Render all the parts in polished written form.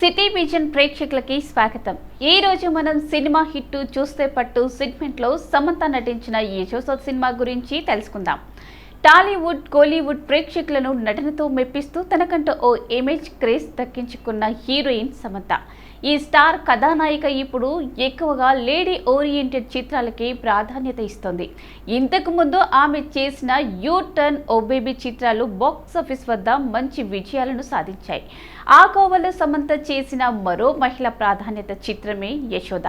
City vision ప్రేక్షకులకి స్వాగతం. ఈ రోజు మనం సినిమా హిట్ చూస్తే పట్టు సెగ్మెంట్ లో సమంత నటించిన యశోద సినిమా గురించి తెలుసుకుందాం. టాలీవుడ్, కోలీవుడ్ ప్రేక్షకులను నటనతో మెప్పిస్తూ తనకంటూ ఓ ఇమేజ్ క్రేజ్ దక్కించుకున్న హీరోయిన్ సమంత. ఈ స్టార్ కథానాయిక ఇప్పుడు ఎక్కువగా లేడీ ఓరియంటెడ్ చిత్రాలకి ప్రాధాన్యత ఇస్తోంది. ఇంతకు ముందు ఆమె చేసిన యూ టర్న్, ఓ బేబీ చిత్రాలు బాక్సాఫీస్ వద్ద మంచి విజయాలను సాధించాయి. ఆ కోవలో సమంత చేసిన మరో మహిళ ప్రాధాన్యత చిత్రమే యశోద.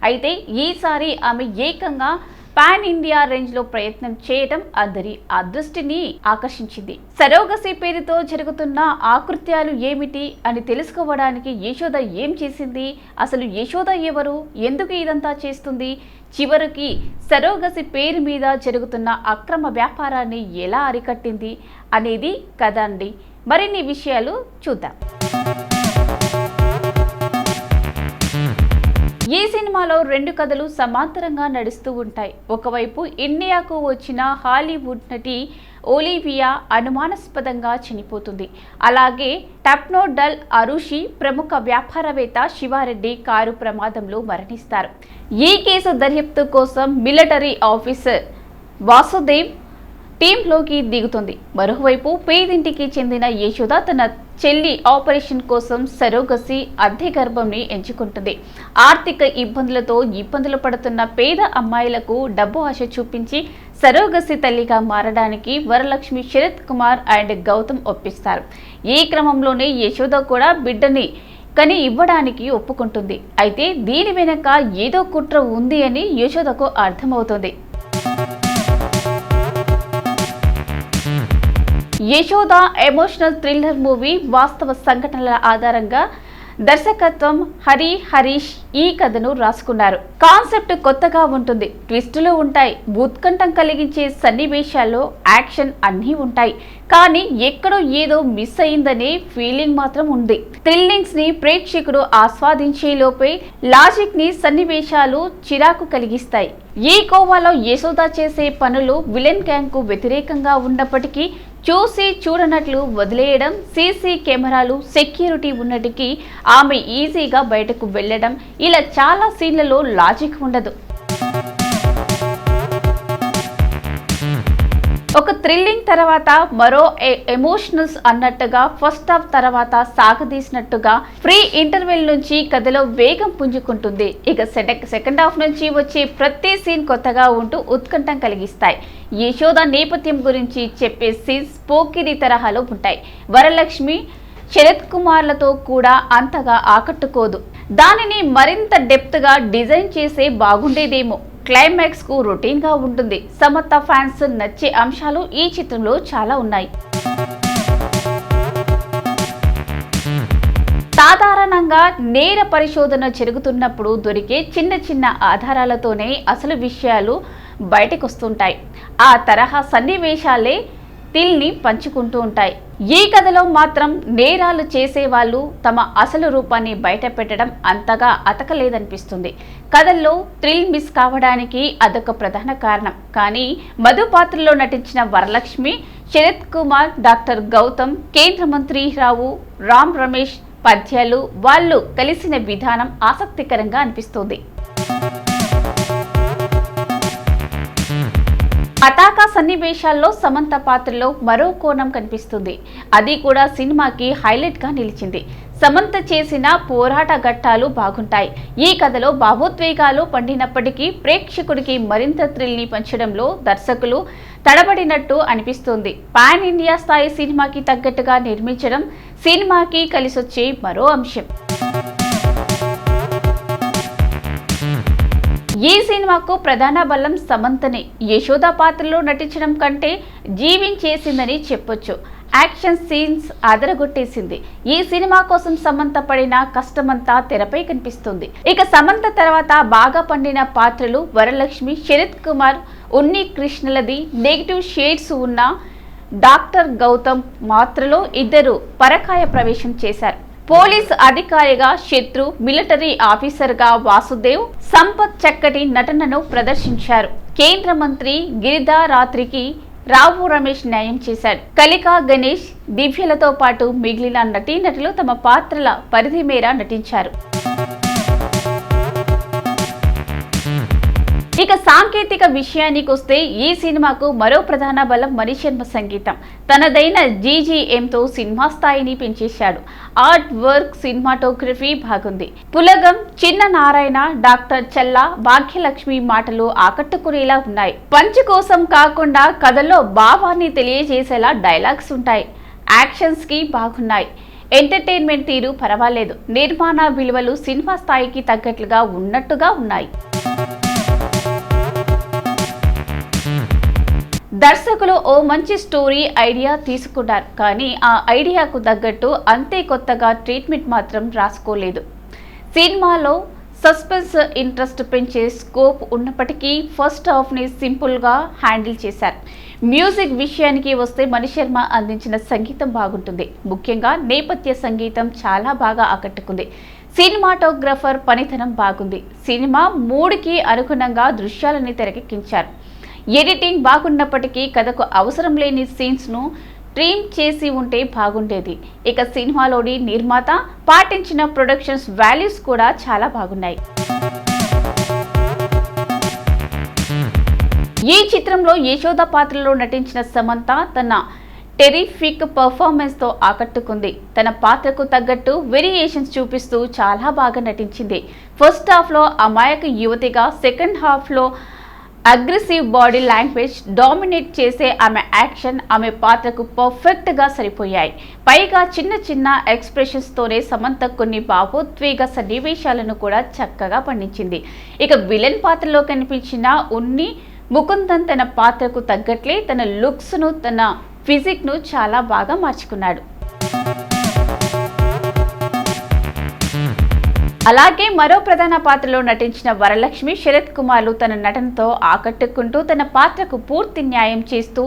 అయితే ఈసారి ఆమె ఏకంగా పాన్ ఇండియా రేంజ్ లో ప్రయత్నం చేయడం అందరి దృష్టిని ఆకర్షించింది. సరోగసి పేరుతో జరుగుతున్న ఆకృత్యాలు ఏమిటి అని తెలుసుకోవడానికి యశోద ఏం చేసింది, అసలు యశోద ఎవరు, ఎందుకు ఇదంతా చేస్తుంది, చివరికి సరోగసి పేరు మీద జరుగుతున్న అక్రమ వ్యాపారాన్ని ఎలా అరికట్టింది అనేది కథ అండి. మరిన్ని విషయాలు చూద్దాం. ఈ సినిమాలో రెండు కథలు సమాంతరంగా నడుస్తూ ఉంటాయి. ఒకవైపు ఇండియాకు వచ్చిన హాలీవుడ్ నటి ఒలివియా అనుమానాస్పదంగా చనిపోతుంది. అలాగే టప్నోడల్ అరుషి, ప్రముఖ వ్యాపారవేత్త శివారెడ్డి కారు ప్రమాదంలో మరణిస్తారు. ఈ కేసు దర్యాప్తు కోసం మిలిటరీ ఆఫీసర్ వాసుదేవ్ టీంలోకి దిగుతుంది. మరోవైపు పేదింటికి చెందిన యశోద తన చెల్లి ఆపరేషన్ కోసం సరోగసి అద్దె గర్భంని ఎంచుకుంటుంది. ఆర్థిక ఇబ్బందులు పడుతున్న పేద అమ్మాయిలకు డబ్బు ఆశ చూపించి సరోగసి తల్లిగా మారడానికి వరలక్ష్మి, శరత్ కుమార్ అండ్ గౌతమ్ ఒప్పిస్తారు. ఈ క్రమంలోనే యశోద కూడా బిడ్డని కని ఇవ్వడానికి ఒప్పుకుంటుంది. అయితే దీని వెనక ఏదో కుట్ర ఉంది అని యశోదకు అర్థమవుతుంది. యశోద ఎమోషనల్ థ్రిల్లర్ మూవీ వాస్తవ సంఘటనల ఆధారంగా దర్శకత్వం హరీష్ ఈ కథను రాసుకున్నారు. కాన్సెప్ట్ కొత్తగా ఉంటుంది, ట్విస్టులు ఉంటాయి, ఉత్కంఠం కలిగించే సన్నివేశాల్లో యాక్షన్ అన్నీ ఉంటాయి. కానీ ఎక్కడో ఏదో మిస్ అయిందనే ఫీలింగ్ మాత్రం ఉంది. థ్రిల్లింగ్స్ ని ప్రేక్షకుడు ఆస్వాదించే లోపే లాజిక్ ని సన్నివేశాలు చిరాకు కలిగిస్తాయి. ఈ కోవాలో యశోద చేసే పనులు విలన్ గ్యాంగ్ కు వ్యతిరేకంగా ఉన్నప్పటికీ చూసి చూడనట్లు వదిలేయడం, సీసీ కెమెరాలు, సెక్యూరిటీ ఉన్నటికీ ఆమె ఈజీగా బయటకు వెళ్లడం, ఇలా చాలా సీన్లలో లాజిక్ ఉండదు. ఒక థ్రిల్లింగ్ తర్వాత మరో ఎమోషనల్స్ అన్నట్టుగా ఫస్ట్ హాఫ్ తర్వాత సాగదీసినట్టుగా ఫ్రీ ఇంటర్వెల్ నుంచి కథలో వేగం పుంజుకుంటుంది. ఇక సెకండ్ హాఫ్ నుంచి వచ్చే ప్రతి సీన్ కొత్తగా ఉంటూ ఉత్కంఠం కలిగిస్తాయి. యశోద నేపథ్యం గురించి చెప్పే సీన్స్ పోకిరి తరహాలో ఉంటాయి. వరలక్ష్మి, శరత్ కుమార్లతో కూడా అంతగా ఆకట్టుకోదు. దానిని మరింత డెప్త్ గా డిజైన్ చేసే బాగుండేదేమో. క్లైమాక్స్ కు రొటీన్ గా ఉంటుంది. సమంత ఫ్యాన్స్ నచ్చే అంశాలు ఈ చిత్రంలో చాలా ఉన్నాయి. సాధారణంగా నేర పరిశోధన జరుగుతున్నప్పుడు దొరికే చిన్న చిన్న ఆధారాలతోనే అసలు విషయాలు బయటకొస్తుంటాయి. ఆ తరహా సన్నివేశాలే తిల్ని పంచుకుంటూ ఉంటాయి. ఈ కథలో మాత్రం నేరాలు చేసేవాళ్ళు తమ అసలు రూపాన్ని బయట పెట్టడం అంతగా అతకలేదనిపిస్తుంది. కథల్లో థ్రిల్ మిస్ కావడానికి అదొక ప్రధాన కారణం. కానీ మధు పాత్రలో నటించిన వరలక్ష్మి, శరత్ కుమార్, డాక్టర్ గౌతమ్, కేంద్ర మంత్రి రామ్ రమేష్ పద్యాలు వాళ్ళు కలిసిన విధానం ఆసక్తికరంగా అనిపిస్తుంది. పతాక సన్నివేశాల్లో సమంత పాత్రలో మరో కోణం కనిపిస్తుంది. అది కూడా సినిమాకి హైలైట్ గా నిలిచింది. సమంత చేసిన పోరాట ఘట్టాలు బాగుంటాయి. ఈ కథలో భావోద్వేగాలు పండినప్పటికీ ప్రేక్షకుడికి మరింత థ్రిల్ ని పంచడంలో దర్శకులు తడబడినట్టు అనిపిస్తుంది. పాన్ ఇండియా స్థాయి సినిమాకి తగ్గట్టుగా నిర్మించడం సినిమాకి కలిసొచ్చే మరో అంశం. ఈ సినిమాకు ప్రధాన బలం సమంతనే. యశోద పాత్రలో నటించడం కంటే జీవించేసిందని చెప్పొచ్చు. యాక్షన్ సీన్స్ అదరగొట్టేసింది. ఈ సినిమా కోసం సమంత పడిన కష్టమంతా తెరపై కనిపిస్తుంది. ఇక సమంత తర్వాత బాగా పండిన పాత్రలు వరలక్ష్మి, శరత్ కుమార్, ఉన్ని కృష్ణలది నెగిటివ్ షేడ్స్ ఉన్న డాక్టర్ గౌతమ్ పాత్రలో ఇద్దరు పరకాయ ప్రవేశం చేశారు. పోలీస్ అధికారిగా శత్రు, మిలిటరీ ఆఫీసర్గా వాసుదేవ్, సంపత్ చక్కటి నటనను ప్రదర్శించారు. కేంద్ర మంత్రి గిరిధా రాత్రికి రావు రమేష్ న్యాయం చేశాడు. కలికా గణేష్, దివ్యలతో పాటు మిగిలిన నటీనటులు తమ పాత్రల పరిధి మేర నటించారు. ఇక సాంకేతిక విషయానికి వస్తే ఈ సినిమాకు మరో ప్రధాన బలం మణిశర్మ సంగీతం. తనదైన జీజీఎంతో సినిమా స్థాయిని పెంచేశాడు. ఆర్ట్ వర్క్, సినిమాటోగ్రఫీ బాగుంది. పులగం, చిన్న నారాయణ, డాక్టర్ చల్లా, భాగ్యలక్ష్మి మాటలు ఆకట్టుకునేలా ఉన్నాయి. పంచ్ కోసం కాకుండా కథలో భావాన్ని తెలియజేసేలా డైలాగ్స్ ఉంటాయి. యాక్షన్స్ కి బాగున్నాయి. ఎంటర్టైన్మెంట్ తీరు పర్వాలేదు. నిర్మాణ విలువలు సినిమా స్థాయికి తగ్గట్లుగా ఉన్నట్టుగా ఉన్నాయి. దర్శకులు ఓ మంచి స్టోరీ ఐడియా తీసుకున్నారు, కానీ ఆ ఐడియాకు తగ్గట్టు అంతే కొత్తగా ట్రీట్మెంట్ మాత్రం రాసుకోలేదు. సినిమాలో సస్పెన్స్, ఇంట్రెస్ట్ పెంచే స్కోప్ ఉన్నప్పటికీ ఫస్ట్ హాఫ్ని సింపుల్గా హ్యాండిల్ చేశారు. మ్యూజిక్ విషయానికి వస్తే మణిశర్మ అందించిన సంగీతం బాగుంటుంది. ముఖ్యంగా నేపథ్య సంగీతం చాలా బాగా ఆకట్టుకుంది. సినిమాటోగ్రఫర్ పనితనం బాగుంది. సినిమా మూడుకి అనుగుణంగా దృశ్యాలని తెరకెక్కించారు. ఎడిటింగ్ బాగున్నప్పటికీ కథకు అవసరం లేని సీన్స్ను ట్రిమ్ చేసి ఉంటే బాగుండేది. ఇక సినిమాలోని నిర్మాత పాటించిన ప్రొడక్షన్స్ వాల్యూస్ కూడా చాలా బాగున్నాయి. ఈ చిత్రంలో యశోద పాత్రలో నటించిన సమంత తన టెరిఫిక్ పర్ఫార్మెన్స్తో ఆకట్టుకుంది. తన పాత్రకు తగ్గట్టు వేరియేషన్స్ చూపిస్తూ చాలా బాగా నటించింది. ఫస్ట్ హాఫ్లో అమాయక యువతిగా, సెకండ్ హాఫ్లో అగ్రెసివ్ బాడీ లాంగ్వేజ్ డామినేట్ చేసే ఆమె యాక్షన్, ఆమె పాత్రకు పర్ఫెక్ట్గా సరిపోయాయి. పైగా చిన్న చిన్న ఎక్స్ప్రెషన్స్తోనే సమంత కొన్ని భావోద్వేగ సన్నివేశాలను కూడా చక్కగా పండించింది. ఇక విలన్ పాత్రలో కనిపించిన ఉన్ని ముకుందన్ తన పాత్రకు తగ్గట్లే తన లుక్స్ను, తన ఫిజిక్ను చాలా బాగా మార్చుకున్నాడు. అలాగే మరో ప్రధాన పాత్రలో నటించిన వరలక్ష్మి, శరత్ కుమార్లు తన నటనతో ఆకట్టుకుంటూ తన పాత్రకు పూర్తి న్యాయం చేస్తూ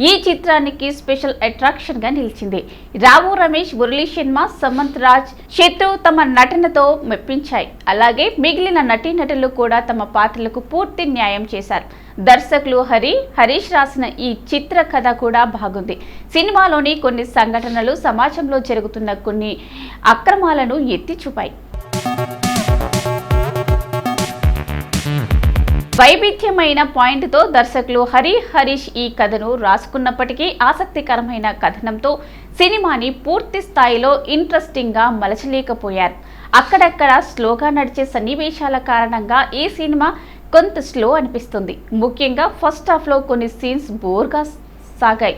ఈ చిత్రానికి స్పెషల్ అట్రాక్షన్ గా నిలిచింది. రావు రమేష్, మురళీ శర్మ, సమంత్ రాజ్, శత్రు తమ నటనతో మెప్పించాయి. అలాగే మిగిలిన నటీనటులు కూడా తమ పాత్రలకు పూర్తి న్యాయం చేశారు. దర్శకులు హరీష్ రాసిన ఈ చిత్ర కథ కూడా బాగుంది. సినిమాలోని కొన్ని సంఘటనలు సమాజంలో జరుగుతున్న కొన్ని అక్రమాలను ఎత్తి చూపాయి. వైవిధ్యమైన పాయింట్తో దర్శకులు హరీష్ ఈ కథను రాసుకున్నప్పటికీ ఆసక్తికరమైన కథనంతో సినిమాని పూర్తి స్థాయిలో ఇంట్రెస్టింగ్గా మలచలేకపోయారు. అక్కడక్కడ స్లోగా నడిచే సన్నివేశాల కారణంగా ఈ సినిమా కొంత స్లో అనిపిస్తుంది. ముఖ్యంగా ఫస్ట్ హాఫ్లో కొన్ని సీన్స్ బోర్గా సాగాయి.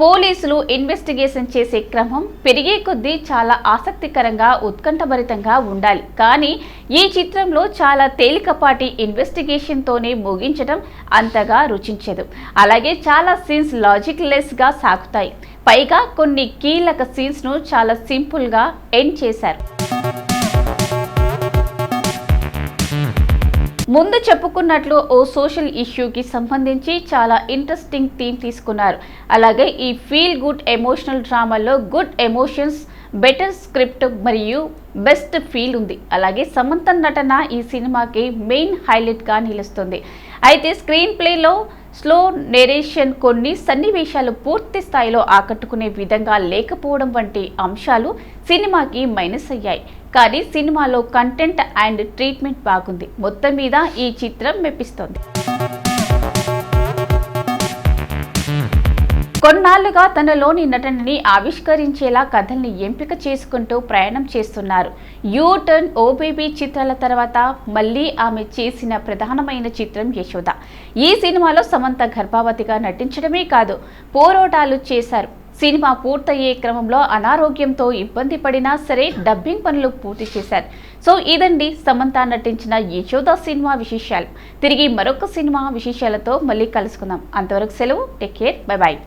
పోలీసులు ఇన్వెస్టిగేషన్ చేసే క్రమం పెరిగే కొద్దీ చాలా ఆసక్తికరంగా, ఉత్కంఠభరితంగా ఉండాలి. కానీ ఈ చిత్రంలో చాలా తేలికపాటి ఇన్వెస్టిగేషన్తోనే ముగించడం అంతగా రుచించదు. అలాగే చాలా సీన్స్ లాజిక్ లెస్గా సాగుతాయి. పైగా కొన్ని కీలక సీన్స్ను చాలా సింపుల్గా ఎండ్ చేశారు. ముందు చెప్పుకున్నట్లు ఓ సోషల్ ఇష్యూకి సంబంధించి చాలా ఇంట్రెస్టింగ్ థీమ్ తీసుకున్నారు. అలాగే ఈ ఫీల్ గుడ్ ఎమోషనల్ డ్రామాలో గుడ్ ఎమోషన్స్, బెటర్ స్క్రిప్ట్ మరియు బెస్ట్ ఫీల్ ఉంది. అలాగే సమంత నటన ఈ సినిమాకి మెయిన్ హైలైట్గా నిలుస్తుంది. అయితే స్క్రీన్ ప్లేలో స్లో నెరేషన్, కొన్ని సన్నివేశాలు పూర్తి స్థాయిలో ఆకట్టుకునే విధంగా లేకపోవడం వంటి అంశాలు సినిమాకి మైనస్ అయ్యాయి. కానీ సినిమాలో కంటెంట్ అండ్ ట్రీట్మెంట్ బాగుంది. మొత్తం మీద ఈ చిత్రం మెప్పిస్తోంది. కొన్నాళ్లుగా తనలోని నటనని ఆవిష్కరించేలా కథల్ని ఎంపిక చేసుకుంటూ ప్రయాణం చేస్తున్నారు. యూ టర్న్, ఓ బేబీ చిత్రాల తర్వాత మళ్ళీ ఆమె చేసిన ప్రధానమైన చిత్రం యశోద. ఈ సినిమాలో సమంత గర్భవతిగా నటించడమే కాదు, పోరాటాలు చేశారు. సినిమా పూర్తయ్యే క్రమంలో అనారోగ్యంతో ఇబ్బంది పడినా సరే డబ్బింగ్ పనులు పూర్తి చేశారు. సో ఇదండి సమంత నటించిన యశోద సినిమా విశేషాలు. తిరిగి మరొక సినిమా విశేషాలతో మళ్ళీ కలుసుకుందాం. అంతవరకు సెలవు. Take care. Bye bye.